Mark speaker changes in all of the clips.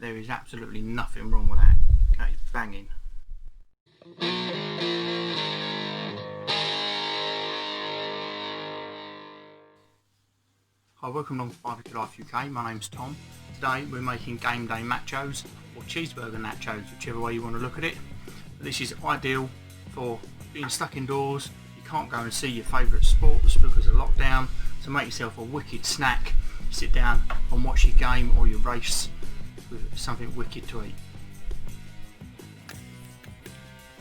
Speaker 1: there is absolutely nothing wrong with that. That is banging. Hi, welcome along to Barbecue Life UK. My name's Tom. Today we're making game day nachos, or cheeseburger nachos, whichever way you want to look at it. This is ideal for being stuck indoors. You can't go and see your favourite sports because of lockdown, so make yourself a wicked snack. Sit down and watch your game or your race with something wicked to eat.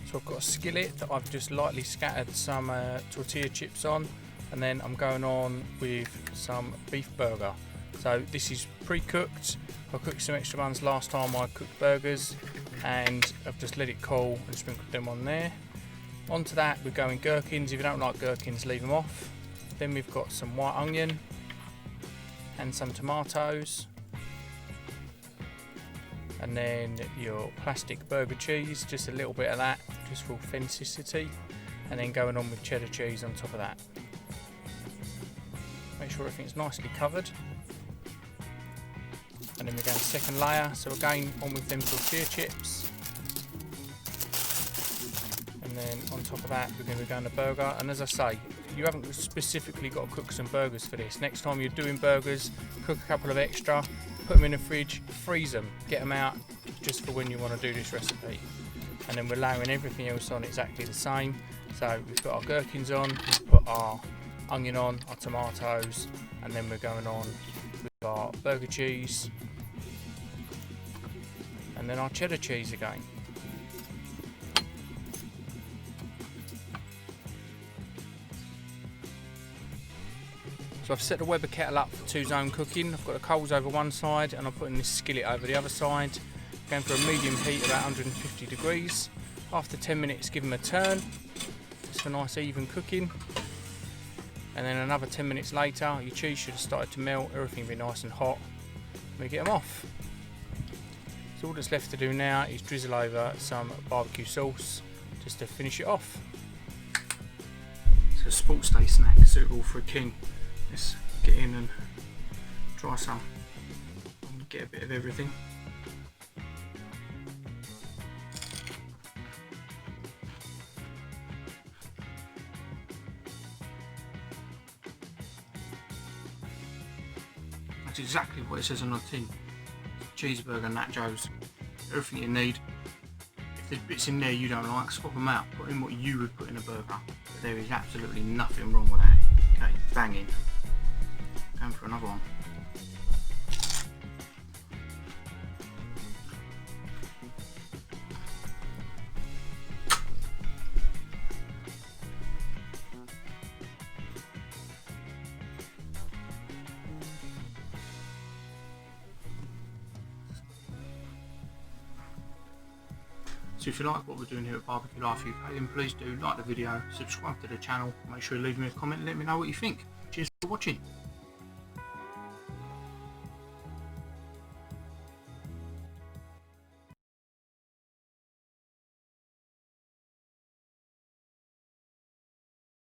Speaker 2: So I've got a skillet that I've just lightly scattered some tortilla chips on, and then I'm going on with some beef burger. So this is pre-cooked. I cooked some extra ones last time I cooked burgers, and I've just let it cool and sprinkled them on there. Onto that we're going gherkins. If you don't like gherkins, leave them off. Then we've got some white onion and some tomatoes, and then your plastic burger cheese, just a little bit of that just for authenticity, and then going on with cheddar cheese on top of that. Make sure everything's nicely covered, and then we're going second layer. So again, on with them tortilla chips, and then on top of that we're going to be going to burger. And as I say, you haven't specifically got to cook some burgers for this. Next time you're doing burgers, cook a couple of extra, put them in the fridge, freeze them, get them out just for when you want to do this recipe. And then we're layering everything else on exactly the same. So we've got our gherkins on, we've put our onion on, our tomatoes, and then we're going on with our burger cheese, and then our cheddar cheese again. So I've set the Weber kettle up for 2-zone cooking. I've got the coals over one side and I'm putting this skillet over the other side. Going for a medium heat, about 150 degrees. After 10 minutes, give them a turn, just for nice even cooking. And then another 10 minutes later, your cheese should have started to melt, everything will be nice and hot. We get them off. So all that's left to do now is drizzle over some barbecue sauce just to finish it off.
Speaker 1: It's a sports day snack suitable for a king. Let's get in and try some and get a bit of everything. That's exactly what it says on the tin. Cheeseburger nachos. Everything you need. If there's bits in there you don't like, swap them out. Put in what you would put in a burger. But there is absolutely nothing wrong with that. Okay, banging. Going for another one. So if you like what we're doing here at Barbecue Life UK, then please do like the video, subscribe to the channel, make sure you leave me a comment and let me know what you think. Cheers for watching.